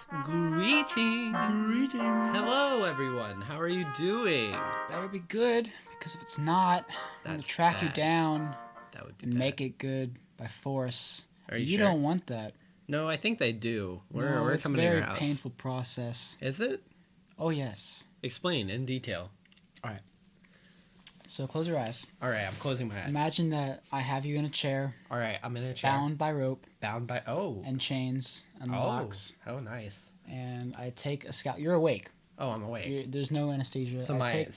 Greetings. Hello, everyone. How are you doing? Better be good, because if it's not, I'm gonna That's track you bad. down That would be and bad. make it good by force. Are you You sure? don't want that. No, I think they do. No, We're it's coming a to very your house. painful process. Is it? Oh yes. Explain in detail. So close your eyes. All right, I'm closing my eyes. Imagine that I have you in a chair, All right, I'm in a chair. bound by rope Bound by. Oh. and chains and locks, Oh, nice. and I take a scalpel. You're awake. Oh, I'm awake. There's no anesthesia. So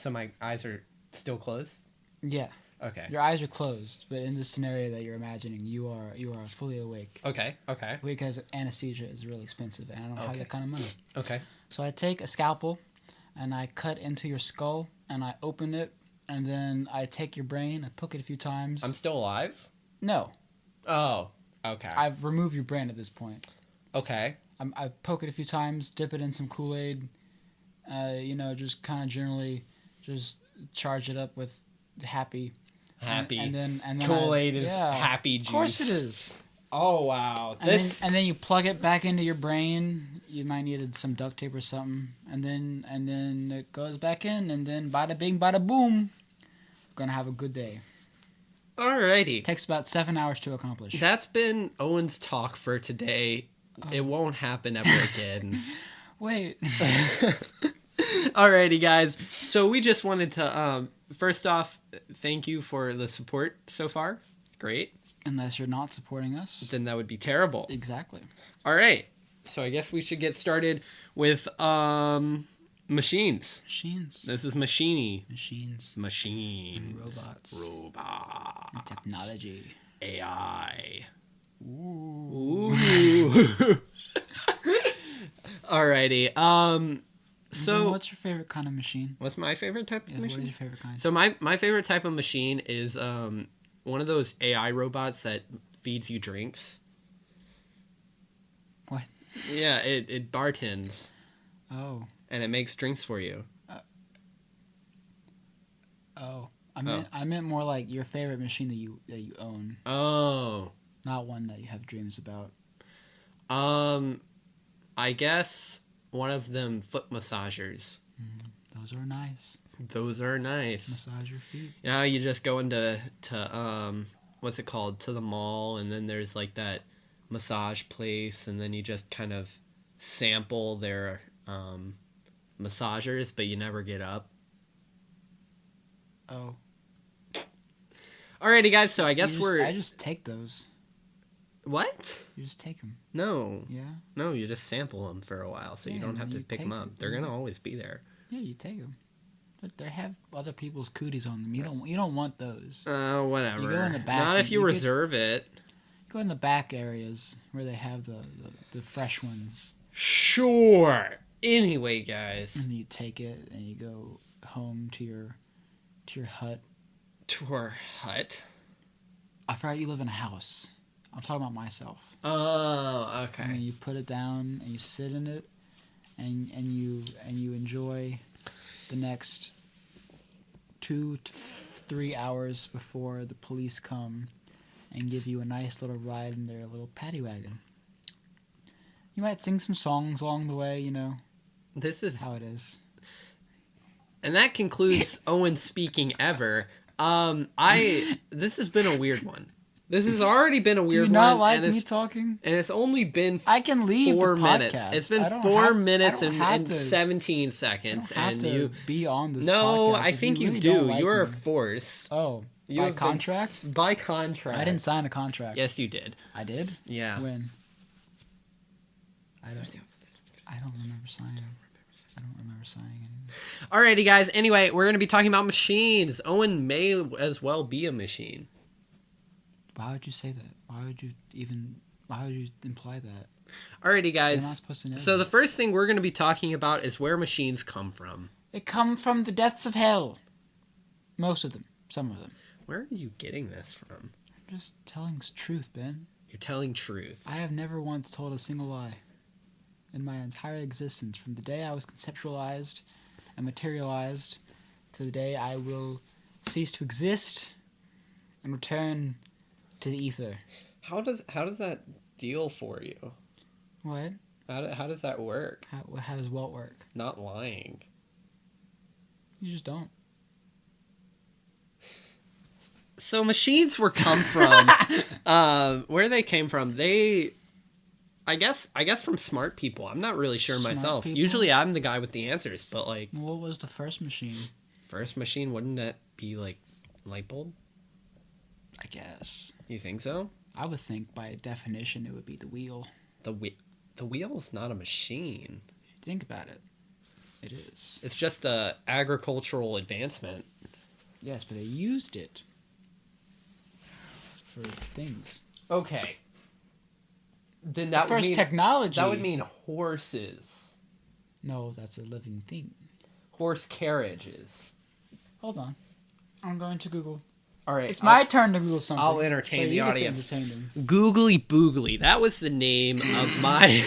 my eyes are still closed. Yeah. Okay. Your eyes are closed, but in this scenario that you're imagining, you are fully awake. Okay. Because anesthesia is really expensive, and I don't have Okay. that kind of money. Okay. So I take a scalpel, and I cut into your skull, and I open it, and then I take your brain, I poke it a few times. I'm still alive. No, Oh. Okay. I've removed your brain at this point. Okay. I poke it a few times, dip it in some Kool-Aid, just kind of generally just charge it up with happy. Happy. And then Kool-Aid is happy juice. Of course it is. Oh wow. And then you plug it back into your brain. You might need some duct tape or something. And then it goes back in, and then bada bing, bada boom. Gonna have a good day. Alrighty. Takes about 7 hours to accomplish. That's been Owen's talk for today. It won't happen ever again. Wait. Alrighty, guys. So we just wanted to, first off, thank you for the support so far. Great. Unless you're not supporting us. Then that would be terrible. Exactly. All right. So I guess we should get started with machines. Machines. This is Machini. Machines. Machines. Robots. Robot. Technology. AI. Ooh. Ooh. Alrighty. So what's your favorite kind of machine? what's my favorite type of What is machine? your favorite kind? So my favorite type of machine is one of those AI robots that feeds you drinks. What? Yeah, it bartends Oh. and it makes drinks for you. Oh. I meant more like your favorite machine that you own, Oh. not one that you have dreams about. I guess one of them foot massagers. Those are nice. Those are nice. Massage your feet. You know, you just go into what's it called, to the mall, and then there's like that massage place, and then you just kind of sample their massagers, but you never get up. Oh. Alrighty, guys. So I guess I just take those. What? You just take them. No, Yeah. you just sample them for a while, so you Yeah, don't have and to you pick them take up. it. They're gonna always be there. Yeah, you take them. But they have other people's cooties on them. You don't want those. Whatever. You go in the back Not and if you you get- reserve it. Go in the back areas where they have the fresh ones, Sure. Anyway, guys, and you take it and you go home to your hut. to our hut. I forgot you live in a house. I'm talking about myself. Oh, And then okay. you put it down and you sit in it, and you enjoy the next 2 to 3 hours before the police come and give you a nice little ride in their little paddy wagon. You might sing some songs along the way, This is, how it is. and that concludes Owen speaking ever. This has been a weird one. This has already been a weird Do you one. not like and me it's, talking? and it's only been I can leave 4 the minutes. podcast. It's been I don't 4 have to- minutes I don't and, have and to- 17 I seconds, don't have and to you. be on this No, podcast I if think you really do. don't like You are me. forced. Oh, You by have been- contract? By contract. I didn't sign a contract. Yes, you did. I did? Yeah. When? I don't remember signing. I don't remember signing anything. Alrighty, guys. Anyway, we're going to be talking about machines. Owen may as well be a machine. Why would you say that? Why would you imply that? Alrighty, You're not guys. supposed to know. So that. the first thing we're going to be talking about is where machines come from. They come from the depths of hell. Most of them. Some of them. Where are you getting this from? I'm just telling truth, Ben. You're telling truth. I have never once told a single lie in my entire existence, from the day I was conceptualized and materialized to the day I will cease to exist and return to the ether. How does that deal for you? What? How does that work? How does what work? Not lying. You just don't. So machines were come from where they came from. I guess from smart people. I'm not really sure Smart myself. people? Usually I'm the guy with the answers, but like What was the first machine? first machine, wouldn't that be like light bulb? I guess. You think so? I would think by definition it would be the wheel. The wheel's not a machine. If you think about it, it is. It's just a agricultural advancement. Yes, but they used it for things. Okay. Then The that would first mean technology. that would mean horses. No, that's a living thing. Horse carriages. Hold on. I'm going to Google. All right. It's my turn to Google something. I'll entertain the you get to audience. entertain them. Googly Boogly. That was the name of my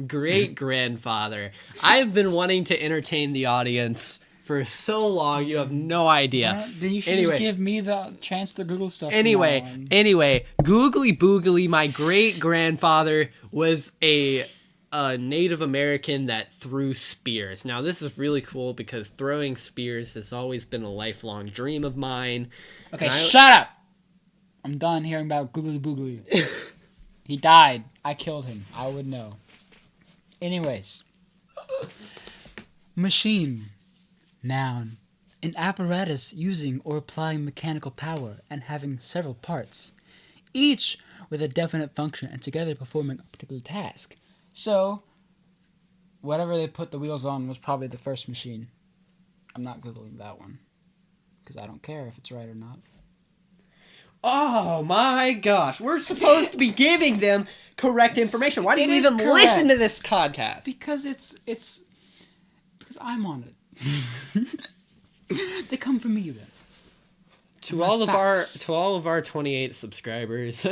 great grandfather. I've been wanting to entertain the audience for so long. You have no idea. Then you should Anyway. just give me the chance to Google stuff. from now on. Anyway, Googly Boogly, my great grandfather was a Native American that threw spears. Now this is really cool because throwing spears has always been a lifelong dream of mine. Okay, And shut up. I'm done hearing about Googly Boogly. He died. I killed him. I would know. Anyways. Machine. Noun. An apparatus using or applying mechanical power and having several parts, each with a definite function and together performing a particular task. So, whatever they put the wheels on was probably the first machine. I'm not Googling that one. Because I don't care if it's right or not. Oh my gosh, we're supposed to be giving them correct information. Why do you It is even listen to correct. this podcast? Because it's because I'm on it. They come from me then. To My all facts. of our 28 subscribers,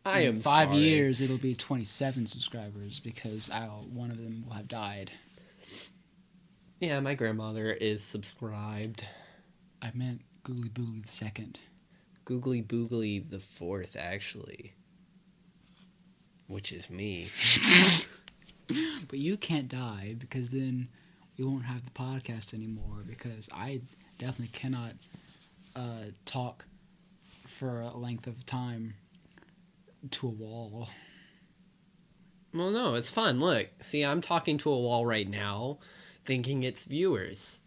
I am In 5 sorry. years it'll be 27 subscribers because one of them will have died. Yeah, my grandmother is subscribed. I meant Googly Boogly the second. Googly Boogly the fourth, actually. Which is me. But you can't die because then we won't have the podcast anymore because I definitely cannot talk for a length of time to a wall. Well, no, it's fun. Look, see, I'm talking to a wall right now, thinking it's viewers.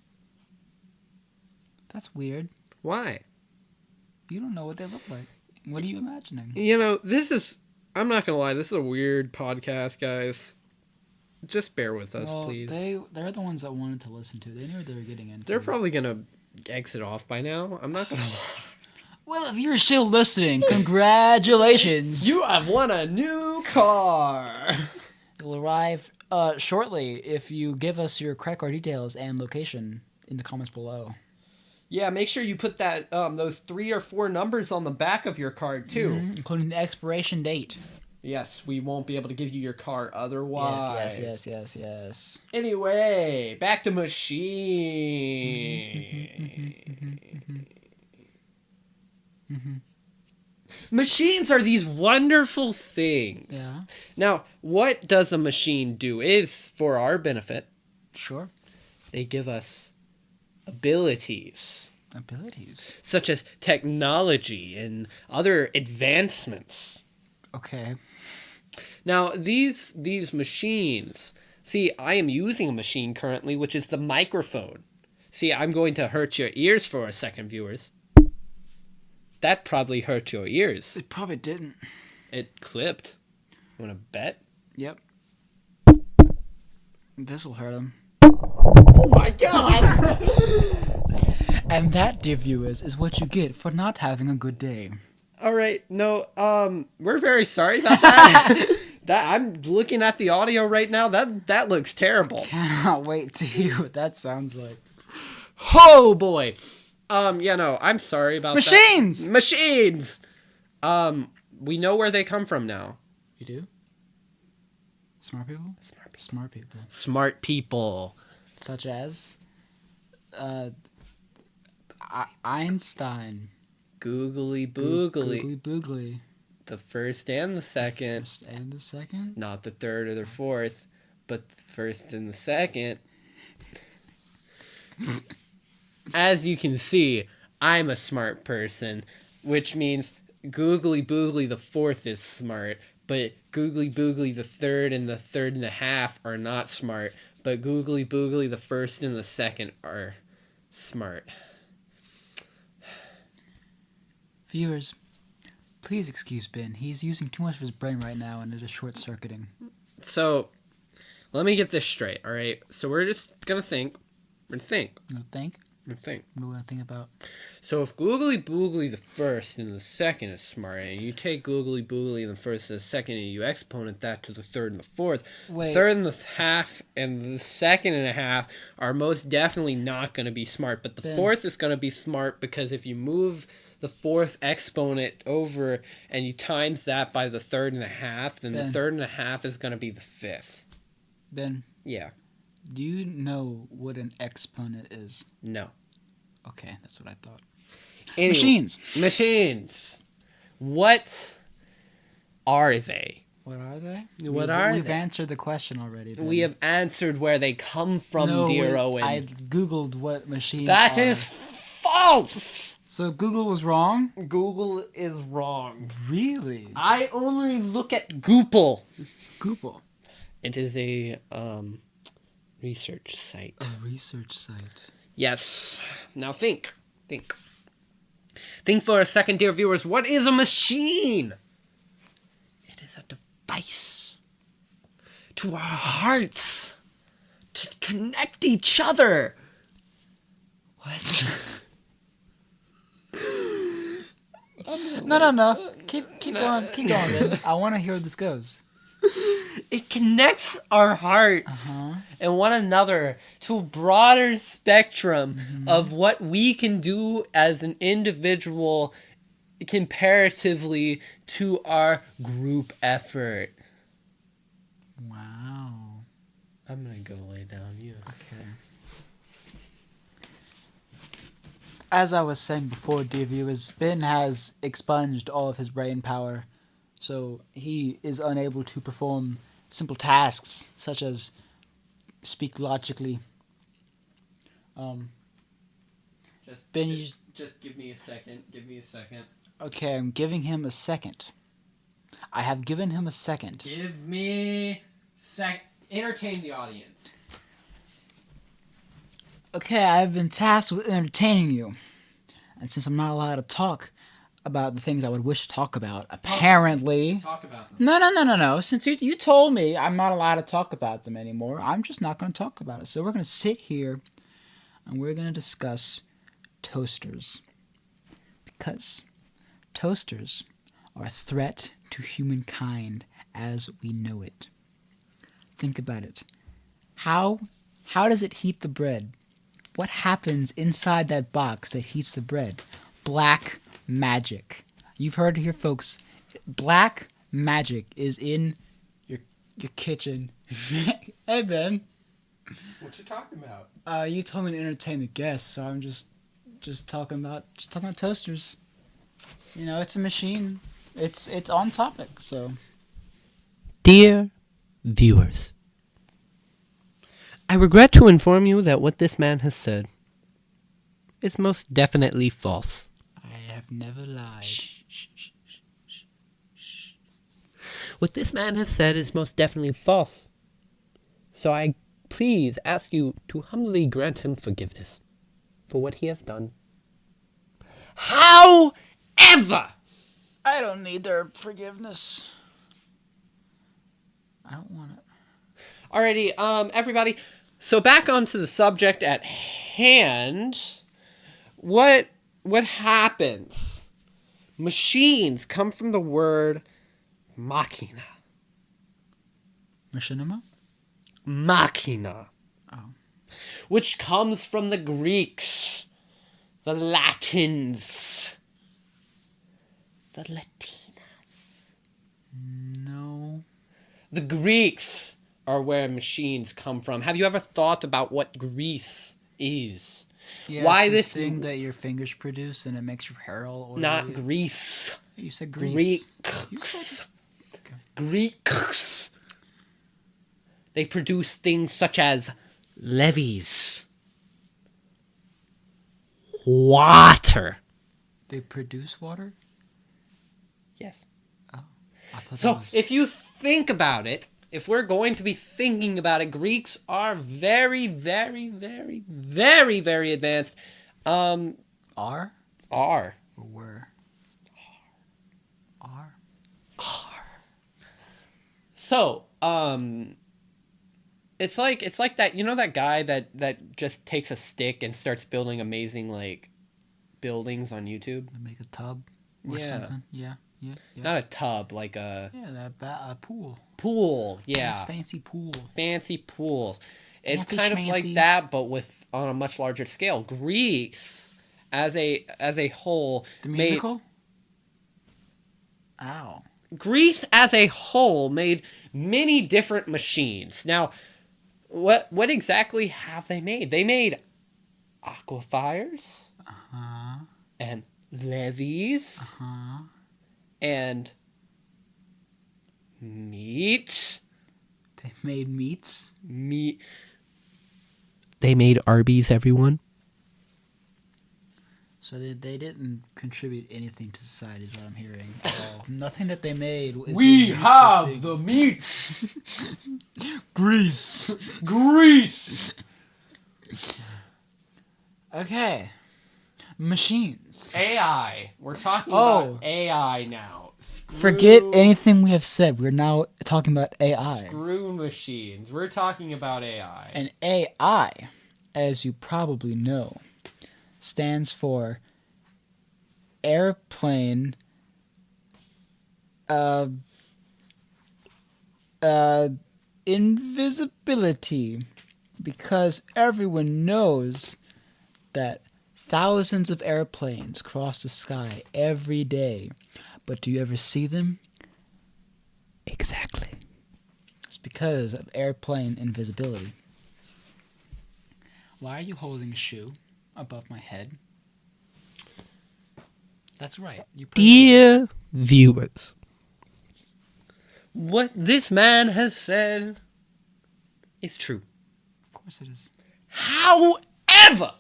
That's weird. Why? You don't know what they look like. What are you imagining? You know, I'm not gonna lie, this is a weird podcast, guys. Just bear with us, Well, please. they're the ones that wanted to listen to. They knew what they were getting into. They're probably gonna exit off by now. I'm not gonna lie. Well, if you're still listening, congratulations. You have won a new car! will arrive shortly if you give us your credit card details and location in the comments below. Yeah, make sure you put that those 3 or 4 numbers on the back of your card too. Mhm, including the expiration date. Yes, we won't be able to give you your car otherwise. Yes. Anyway, back to machine. Machines are these wonderful things. Yeah, Now, what does a machine do? Is for our benefit. sure. They give us abilities, Abilities. such as technology and other advancements. Okay. Now, these machines, see, I am using a machine currently, which is the microphone. See, I'm going to hurt your ears for a second, viewers. That probably hurt your ears. It probably didn't. It clipped. You want to bet? Yep. This will hurt him. Oh my god! And that, dear viewers, is what you get for not having a good day. All right, no, we're very sorry about that. I'm looking at the audio right now. That looks terrible. Cannot wait to hear what that sounds like. Oh boy. Yeah, no, I'm sorry about Machines! that. Machines! We know where they come from now. You do? Smart people? Smart people. Smart people. Such as Einstein. Googly boogly. Googly boogly. The first and the second. First and the second? Not the third or the fourth, but the first and the second. As you can see, I'm a smart person, which means Googly Boogly the fourth is smart, but Googly Boogly the third and a half are not smart, but Googly Boogly the first and the second are smart. Viewers, please excuse Ben. He's using too much of his brain right now and it is short-circuiting. So, let me get this straight, alright? So we're just gonna think. We're gonna think. You know, think? We're gonna think. What are we going to think about? So if Googly Boogly the first and the second is smart, and you take Googly Boogly the first and the second and you exponent that to the third and the fourth, Wait. third and the half and the second and a half are most definitely not going to be smart. But the Ben. fourth is going to be smart because if you move the fourth exponent over and you times that by the third and a half, then the Ben. third and a half is going to be the fifth. Ben, Yeah. do you know what an exponent is? No. Okay, that's what I thought. Anyway, Machines. Machines. What are they? What are they? We've They? answered the question already. Ben. We have answered where they come from, No, dear Owen. I googled what machines That are. is false! So Google was wrong? Google is wrong. Really? I only look at Google. Google. It is a research site. A research site. Yes. Now think. Think. Think for a second, dear viewers. What is a machine? It is a device to our hearts to connect each other. What? No. Keep going, Ben. I want to hear where this goes. It connects our hearts Uh-huh. and one another to a broader spectrum of what we can do as an individual comparatively to our group effort. Wow. I'm gonna go lay down. You. Okay. As I was saying before, dear viewers, Ben has expunged all of his brain power, so he is unable to perform simple tasks such as speak logically. Just, Ben, you just give me a second. Give me a second. Okay, I'm giving him a second. I have given him a second. Give me entertain the audience. Okay, I've been tasked with entertaining you. And since I'm not allowed to talk about the things I would wish to talk about, apparently... Talk about them. No. Since you told me I'm not allowed to talk about them anymore, I'm just not going to talk about it. So we're going to sit here and we're going to discuss toasters. Because toasters are a threat to humankind as we know it. Think about it. How does it heat the bread? What happens inside that box that heats the bread? Black magic. You've heard it here, folks. Black magic is in your kitchen. Hey, Ben. What you talking about? You told me to entertain the guests, so I'm just talking about toasters. You know, it's a machine. It's on topic, so. Dear viewers, I regret to inform you that what this man has said is most definitely false. I have never lied. What this man has said is most definitely false. So I please ask you to humbly grant him forgiveness for what he has done. However, I don't need their forgiveness. I don't want it. alrighty, everybody. So back onto the subject at hand. What happens? Machines come from the word machina. Machinima? Machina. Oh. Which comes from the Greeks, the Latins, the Latinas. No. The Greeks are where machines come from. Have you ever thought about what Greece is? Yeah, Why it's this thing that your fingers produce and it makes your hair all oily. Not Greece. You said Greece. You Greeks. said- Okay. Greeks. They produce things such as levees, water. They produce water? Yes. I thought So that was... if you think about it, if we're going to be thinking about it, Greeks are very, very, very, very, very advanced. Are? Are. Or were? Are? So, it's like that, you know, that guy that just takes a stick and starts building amazing like buildings on YouTube. To make a tub or Yeah. something? Yeah. Not a tub, like a Yeah, a pool. pool. Nice Yeah. fancy pool. Fancy pools. It's Fancy kind of like schmancy. that, but with on a much larger scale. Greece, as a whole, The musical? Ow. Greece as a whole made many different machines. Now, what exactly have they made? They made aquifers Uh-huh. and levees Uh-huh. and meat. They made meats. Meat. They made Arby's, everyone. So they didn't contribute anything to society, is what I'm hearing at all. Nothing that they made is the meat. Greece. Greece. Okay. Machines. AI. We're talking Oh. about AI now. Forget anything we have said. We're now talking about AI. Screw machines. We're talking about AI. And AI, as you probably know, stands for airplane invisibility, because everyone knows that thousands of airplanes cross the sky every day, but do you ever see them? Exactly. It's because of airplane invisibility. Why are you holding a shoe above my head? That's right. You Dear viewers, what this man has said is true. Of course it is. However,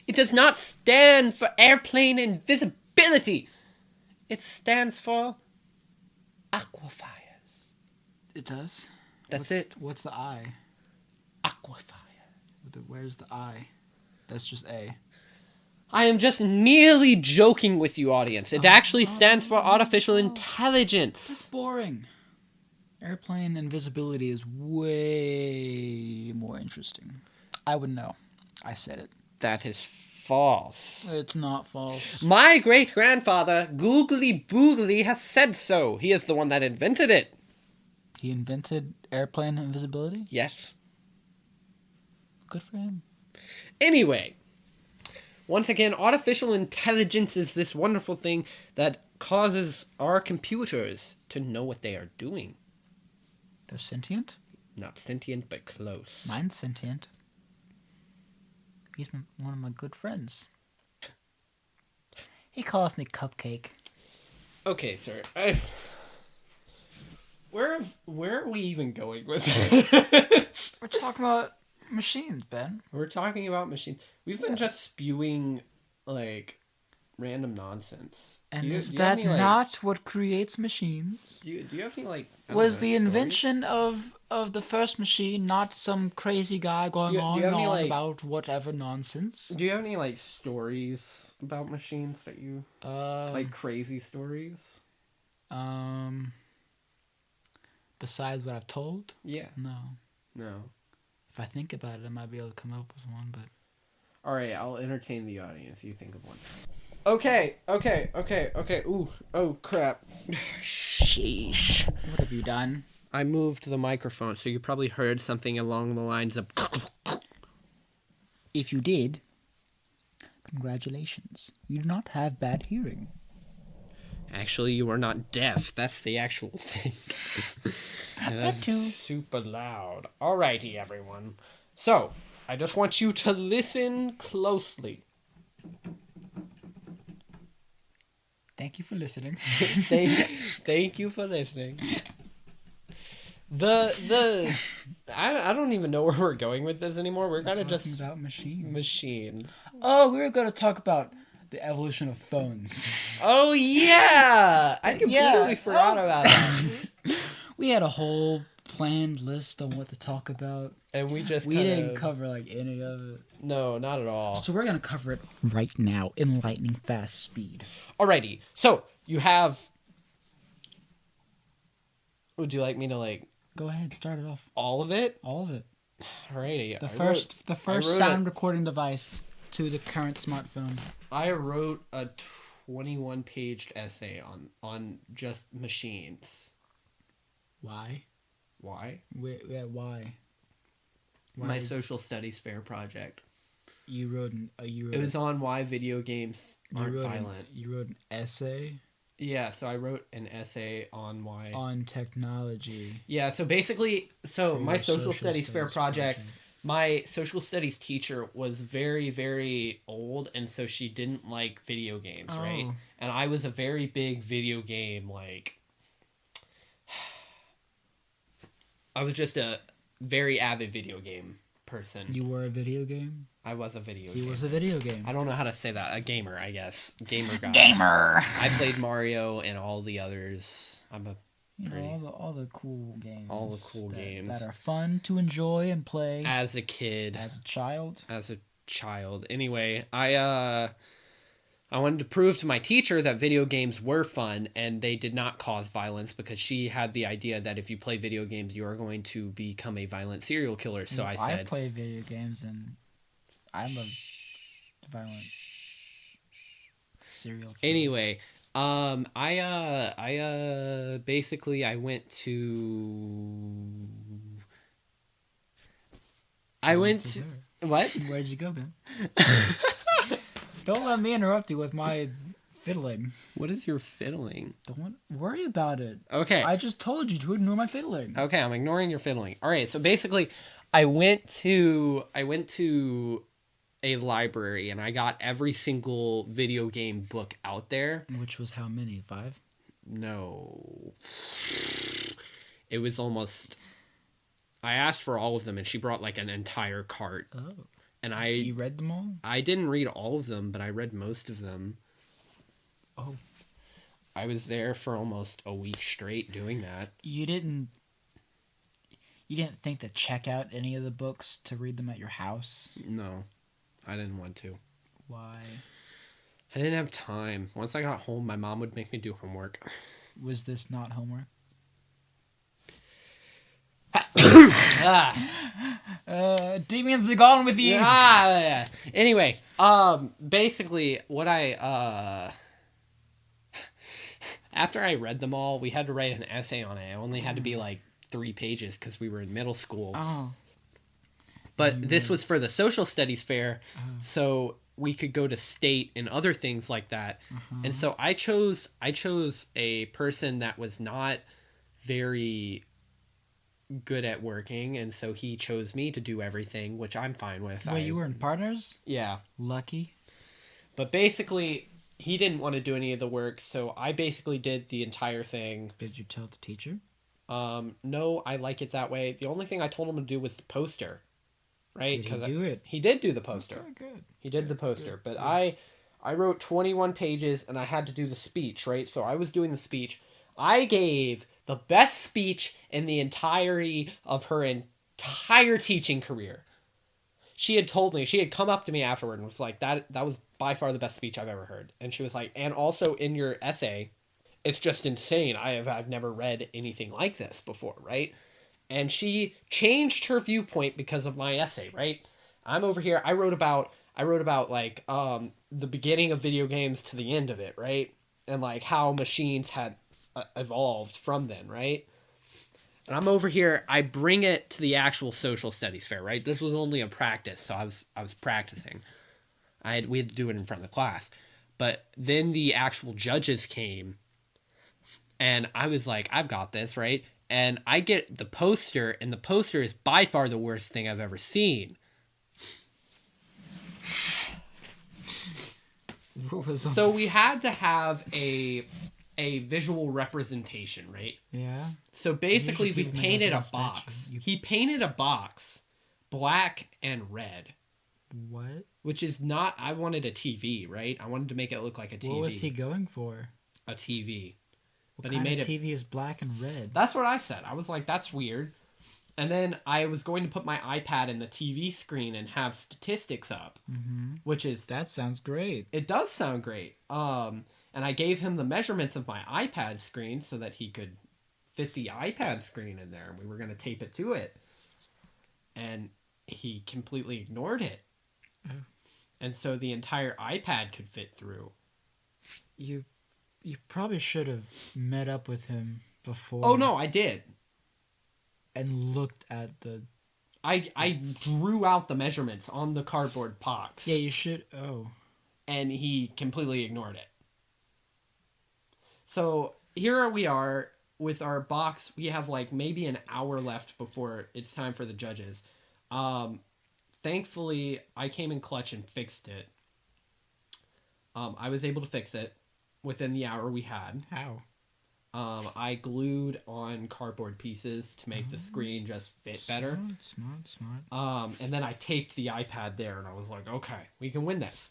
it does not stand for airplane invisibility. It stands for aquifers. It does? That's What's- it. What's the I? Aquifer. Where's the I? That's just A. I am just merely joking with you, audience. It actually stands for artificial That's intelligence. boring. Airplane invisibility is way more interesting. I would know. I said it. That is false. It's not false. My great-grandfather, Googly Boogly, has said so. He is the one that invented it. He invented airplane invisibility? Yes. Good for him. Anyway, once again, artificial intelligence is this wonderful thing that causes our computers to know what they are doing. They're sentient? Not sentient, but close. Mine's sentient. He's one of my good friends. He calls me Cupcake. Okay, sir. Where are we even going with it? We're talking about machines, Ben. We're talking about machines. We've been just spewing, like, random nonsense. And Do you- is do you have that any, like- not what creates machines? Do you have any, like... I don't Was know, the stories? invention of the first machine not some crazy guy going Do you on have and any, on like- about whatever nonsense? Do you have any, like, stories about machines that you... like, crazy stories? Besides what I've told, Yeah. no. No. If I think about it, I might be able to come up with one. But Alright, I'll entertain the audience. You think of one. Okay. Ooh. Oh, crap. Sheesh. what have you done? I moved the microphone, so you probably heard something along the lines of... If you did, congratulations. You do not have bad hearing. Actually, you are not deaf. That's the actual thing. And that's too. super loud. Alrighty, everyone. So, I just want you to listen closely. Thank you for listening. Thank you for listening. I don't even know where we're going with this anymore. We're kind of Talking just about machines. machines. Oh, we were going to talk about the evolution of phones. Oh yeah, I completely Yeah. forgot about that. We had a whole planned list on what to talk about. And we just We kinda, didn't cover like any of it. No, not at all. So we're gonna cover it right now in lightning fast speed. Alrighty, so you have. Would you like me to like Go ahead, start it off. all of it? All of it. Alrighty. The I first wrote sound recording device to the current smartphone. I wrote a 21-page essay on just machines. Why? Why? Why? My social studies fair project. You wrote It was on why video games aren't violent. You wrote an essay Yeah, so I wrote an essay on why. on technology. Yeah, so basically, for my your social studies fair project, project. my social studies teacher was very, very old, and so she didn't like video games, right? Oh. And I was a very big video game, like... I was just a very avid video game person. You were a video game? I was a video He game. was a video game. I don't know how to say that. A gamer, I guess. Gamer guy. Gamer! I played Mario and all the others. I'm a You Pretty. know, all the cool games. All the cool games. that are fun to enjoy and play as a kid. as a child. Anyway, I wanted to prove to my teacher that video games were fun and they did not cause violence, because she had the idea that if you play video games, you are going to become a violent serial killer. So I said, play video games and I'm a violent serial killer. anyway, I basically I went to what? Where'd you go, Ben? Don't let me interrupt you with my fiddling. What is your fiddling? Don't worry about it. Okay. I just told you to ignore my fiddling. Okay, I'm ignoring your fiddling. All right, so basically, I went to a library and I got every single video game book out there. Which was how many? 5? No, it was almost. I asked for all of them, and she brought like an entire cart. Oh. And You read them all? I didn't read all of them, but I read most of them. Oh. I was there for almost a week straight doing that. You didn't think to check out any of the books to read them at your house? No, I didn't want to. Why? I didn't have time. Once I got home, my mom would make me do homework. Was this not homework? Demons be gone with you. Yeah. Anyway, basically, what I after I read them all, we had to write an essay on it. It only had to be like 3 pages because we were in middle school. Oh. But this was for the social studies fair, so we could go to state and other things like that. And so I chose a person that was not very good at working, and so he chose me to do everything, which I'm fine with. Wait, you were in partners? Yeah. Lucky. But basically, he didn't want to do any of the work, so I basically did the entire thing. Did you tell the teacher? No, I like it that way. The only thing I told him to do was the poster. Right? Did he do it? He did do the poster. Okay, good. He did the poster, but I wrote 21 pages and I had to do the speech, right? So I was doing the speech. I gave the best speech in the entirety of her entire teaching career. She had told me, she had come up to me afterward and was like, that was by far the best speech I've ever heard. And she was like, and also in your essay, it's just insane. I've never read anything like this before, right? And she changed her viewpoint because of my essay, right? I'm over here. I wrote about like the beginning of video games to the end of it, right? And like how machines had evolved from then, right? And I'm over here. I bring it to the actual social studies fair, right? This was only a practice, so I was practicing. We had to do it in front of the class, but then the actual judges came, and I was like, I've got this, right? And I get the poster, and the poster is by far the worst thing I've ever seen. What was on? So we had to have a visual representation, right? Yeah. So basically, we people make painted like a a statue. box. He painted a box black and red, What? which is not. I wanted a TV, right? I wanted to make it look like a TV. What was he going for? A TV. What But kind he made of TV is black and red? That's what I said. I was like, that's weird. And then I was going to put my iPad in the TV screen and have statistics up, which is That sounds great. it does sound great. And I gave him the measurements of my iPad screen so that he could fit the iPad screen in there, and we were going to tape it to it. And he completely ignored it. Oh. And so the entire iPad could fit through. You probably should have met up with him before. Oh no, I did. And looked at the. I drew out the measurements on the cardboard box. Yeah, you should. Oh. And he completely ignored it. So here we are with our box. We have like maybe an hour left before it's time for the judges. Thankfully, I came in clutch and fixed it. I was able to fix it within the hour we had. How? I glued on cardboard pieces to make the screen just fit better. Smart. And then I taped the iPad there, and I was like, okay, we can win this.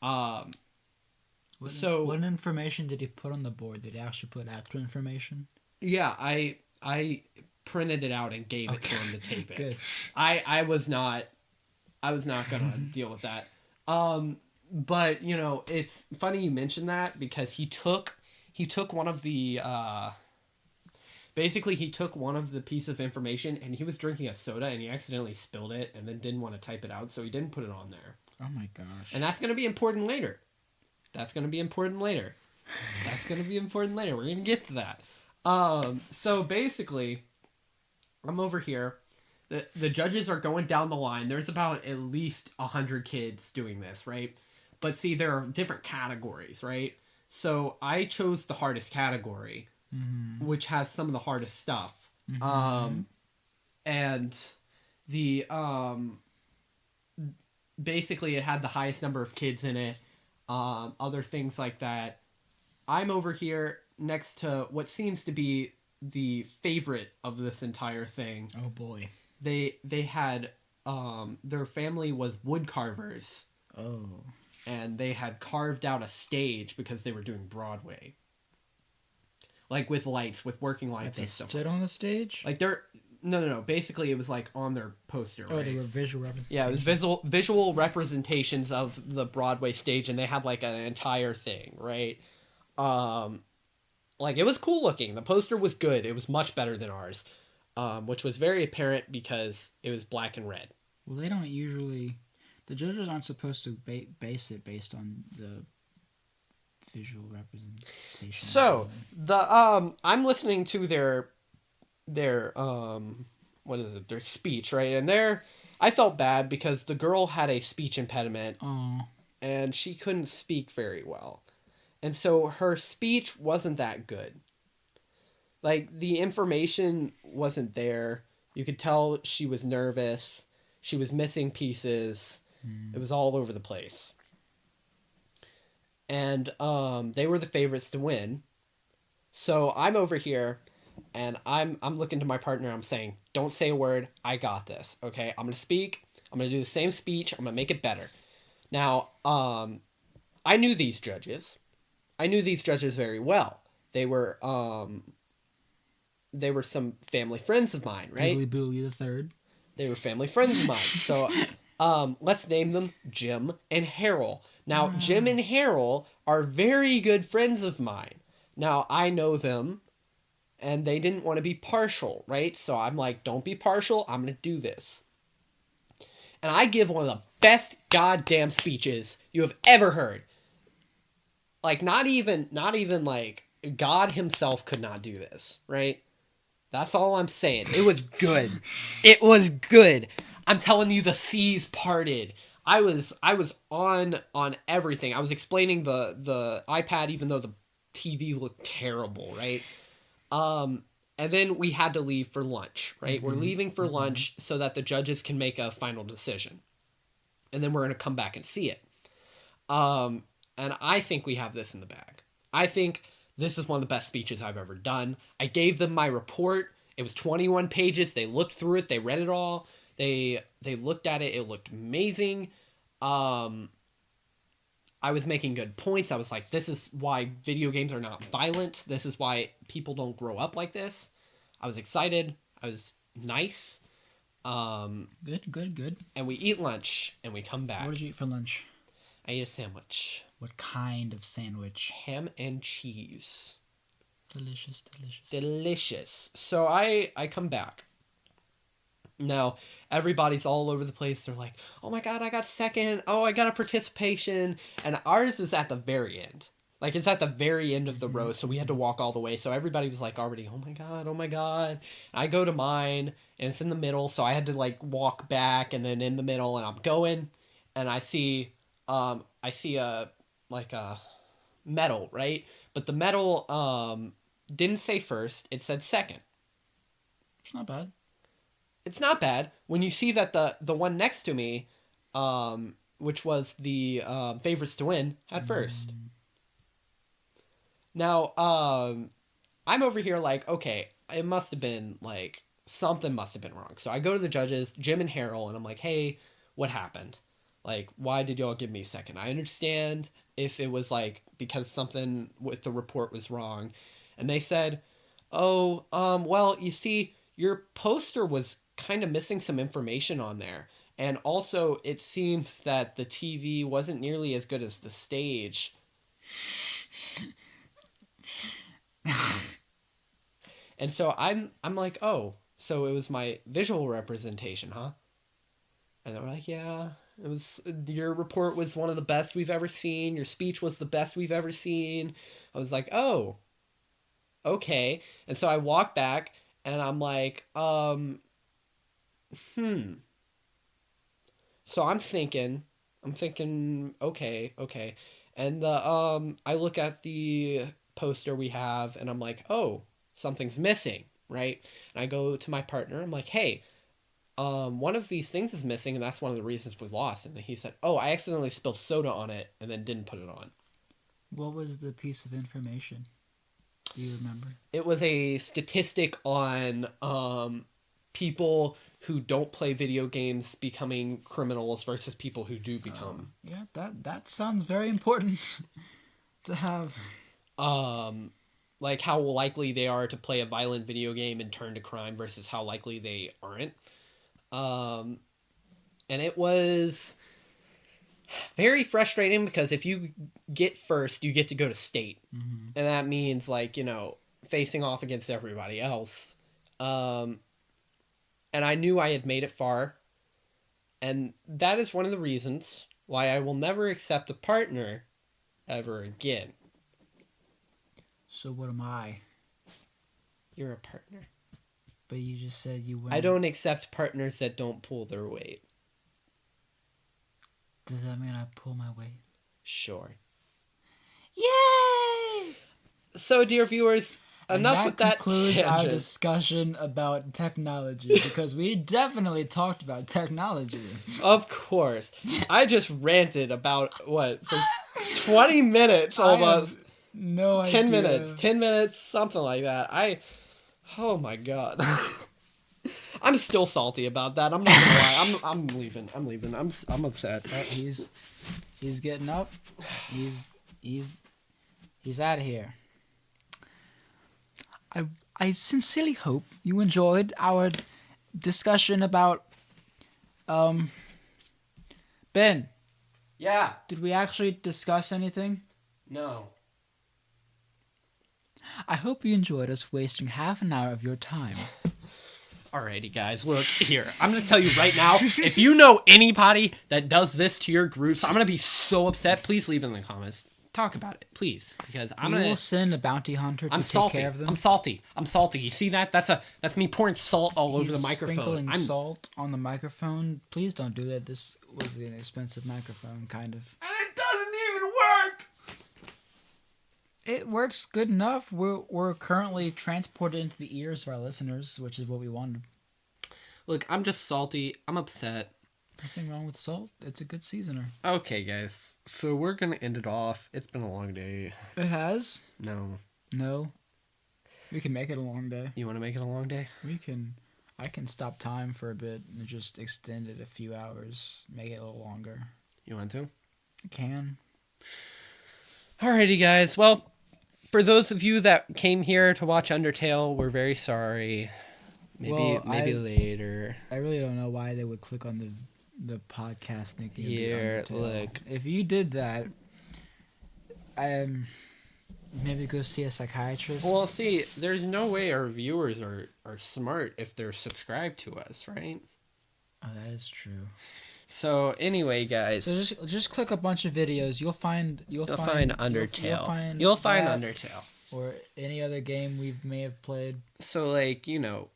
What information did he put on the board? Did he actually put actual information? Yeah, I printed it out and gave it to him to tape it. Good. I was not gonna deal with that. But you know, it's funny you mentioned that because he took one of the basically he took one of the piece of information and he was drinking a soda and he accidentally spilled it and then didn't want to type it out, so he didn't put it on there. Oh my gosh. And that's gonna be important later. We're gonna get to that. So basically, I'm over here. The judges are going down the line. There's about at least 100 kids doing this, right? But see, there are different categories, right? So I chose the hardest category, which has some of the hardest stuff. And the basically it had the highest number of kids in it. Other things like that. I'm over here next to what seems to be the favorite of this entire thing. Oh boy. They had their family was wood carvers. Oh. And they had carved out a stage because they were doing Broadway. Like with lights, with working lights They and stuff. stood on the stage? Like they're no. Basically, it was like on their poster. Oh, right? they were visual representations. Yeah, it was visual representations of the Broadway stage, and they had like an entire thing, right? Like it was cool looking. The poster was good. It was much better than ours, which was very apparent because it was black and red. Well, they don't usually. The judges aren't supposed to base it based on the visual representation. So the I'm listening to their what is it? Their speech, right? And I felt bad because the girl had a speech impediment. Oh. And she couldn't speak very well. And so her speech wasn't that good. Like the information wasn't there. You could tell she was nervous. She was missing pieces. It was all over the place. And they were the favorites to win. So I'm over here and I'm looking to my partner. I'm saying, don't say a word. I got this. Okay. I'm going to speak. I'm going to do the same speech. I'm going to make it better. Now, I knew these judges. I knew these judges very well. They were some family friends of mine, right? Billy Booley the Third. They were family friends of mine. So, let's name them Jim and Harold. Now, Jim and Harold are very good friends of mine. Now, I know them, and they didn't want to be partial, right? So I'm like, don't be partial. I'm going to do this. And I give one of the best goddamn speeches you have ever heard. Like, not even like God himself could not do this, right? That's all I'm saying. It was good. It was good. I'm telling you, the seas parted. I was on everything. I was explaining the iPad, even though the TV looked terrible, right? And then we had to leave for lunch, right? We're leaving for lunch so that the judges can make a final decision. And then we're going to come back and see it. And And I think we have this in the bag. I think this is one of the best speeches I've ever done. I gave them my report. It was 21 pages. They looked through it. They read it all. They looked at it. It looked amazing. I was making good points. I was like, this is why video games are not violent. This is why people don't grow up like this. I was excited. I was nice. Good. And we eat lunch, and we come back. What did you eat for lunch? I ate a sandwich. What kind of sandwich? Ham and cheese. Delicious. So I come back. Now, everybody's all over the place. They're like, oh my god, I got second. Oh, I got a participation. And ours is at the very end. Like, it's at the very end of the row, so we had to walk all the way. So everybody was like already, oh my god, oh my god. And I go to mine, and it's in the middle, so I had to like walk back and then in the middle, and I'm going, and I see a medal, right? But the medal didn't say first, it said second. It's not bad. It's not bad when you see that the one next to me, which was the favorites to win, had first. Now, I'm over here like, okay, it must have been like, something must have been wrong. So I go to the judges, Jim and Harold, and I'm like, hey, what happened? Like, why did y'all give me second? I understand if it was like, because something with the report was wrong. And they said, oh, well, you see, your poster was kind of missing some information on there. And also, it seems that the TV wasn't nearly as good as the stage. And so I'm like, oh, so it was my visual representation, huh? And they were like, yeah, it was, your report was one of the best we've ever seen. Your speech was the best we've ever seen. I was like, oh, okay. And so I walk back and I'm like, So I'm thinking, okay. And I look at the poster we have and I'm like, oh, something's missing, right? And I go to my partner, I'm like, hey, one of these things is missing, and that's one of the reasons we lost. And he said, oh, I accidentally spilled soda on it and then didn't put it on. What was the piece of information? Do you remember? It was a statistic on people who don't play video games becoming criminals versus people who do become. Yeah, that sounds very important to have. Like how likely they are to play a violent video game and turn to crime versus how likely they aren't. And it was very frustrating because if you get first, you get to go to state. Mm-hmm. And that means like, facing off against everybody else. And I knew I had made it far. And that is one of the reasons why I will never accept a partner ever again. So what am I? You're a partner. But you just said you went. I don't accept partners that don't pull their weight. Does that mean I pull my weight? Sure. Yay! So, dear viewers, enough with that. That concludes our discussion about technology, because we definitely talked about technology. Of course. I just ranted about, for 20 minutes almost. No 10 idea. 10 minutes, something like that. Oh my god. I'm still salty about that. I'm not gonna lie. I'm leaving. I'm upset. He's getting up. He's out of here. I sincerely hope you enjoyed our discussion about Ben. Yeah. Did we actually discuss anything? No. I hope you enjoyed us wasting half an hour of your time. Alrighty, guys. Look, here. I'm going to tell you right now, if you know anybody that does this to your groups, I'm going to be so upset. Please leave it in the comments. Talk about it, please. Because we will send a bounty hunter to take care of them. I'm salty. You see that? That's me pouring salt all over the microphone. Sprinkling salt on the microphone. Please don't do that. This was an expensive microphone, kind of. And it doesn't even work! It works good enough. We're currently transported into the ears of our listeners, which is what we wanted. Look, I'm just salty. I'm upset. Nothing wrong with salt. It's a good seasoner. Okay, guys. So we're gonna end it off. It's been a long day. It has? No. No. We can make it a long day. You want to make it a long day? We can. I can stop time for a bit and just extend it a few hours, make it a little longer. You want to? I can. Alrighty, guys. Well, for those of you that came here to watch Undertale, we're very sorry. Maybe later. I really don't know why they would click on the podcast thinking Here, of the Undertale. look. If you did that, maybe go see a psychiatrist. Well, see, there's no way our viewers are smart if they're subscribed to us, right? Oh, that is true. So anyway, guys, So just click a bunch of videos. You'll find Undertale. You'll find Undertale. Or any other game we may have played. So like,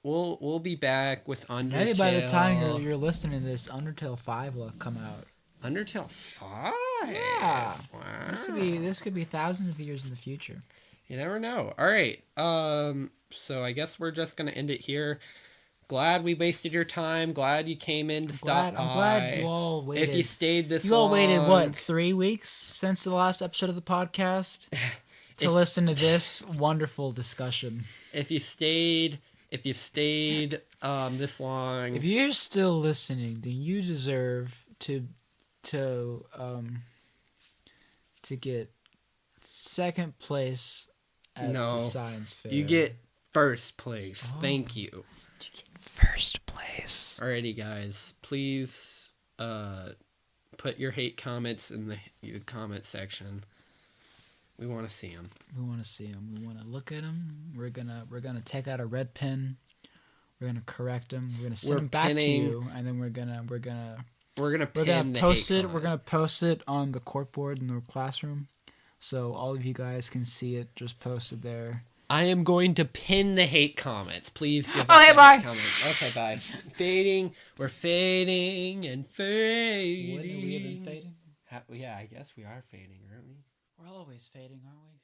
we'll be back with Undertale. Maybe by the time you're listening to this, Undertale 5 will come out. Undertale 5. Yeah. Wow. This could be thousands of years in the future. You never know. All right. So I guess we're just gonna end it here. Glad we wasted your time. Glad you came in to stop by. I'm glad you all waited. If you stayed this You all long, waited, what, 3 weeks since the last episode of the podcast to listen to this wonderful discussion. If you stayed this long, If you're still listening, then you deserve to get second place at the science fair. you get first place. Oh. Thank you. You get first place. Alrighty, guys. Please put your hate comments in the comment section. We want to see them. We want to see them. We want to look at them. We're gonna take out a red pen. We're gonna correct them. We're gonna send them back to you, and then we're gonna post it. We're gonna post it on the corkboard in the classroom, so all of you guys can see it. Just posted there. I am going to pin the hate comments. Please give us Okay, a bye. hate comment. Okay, bye. Fading. We're fading and fading. Wouldn't we have been fading? Yeah, I guess we are fading, aren't we? We're always fading, aren't we?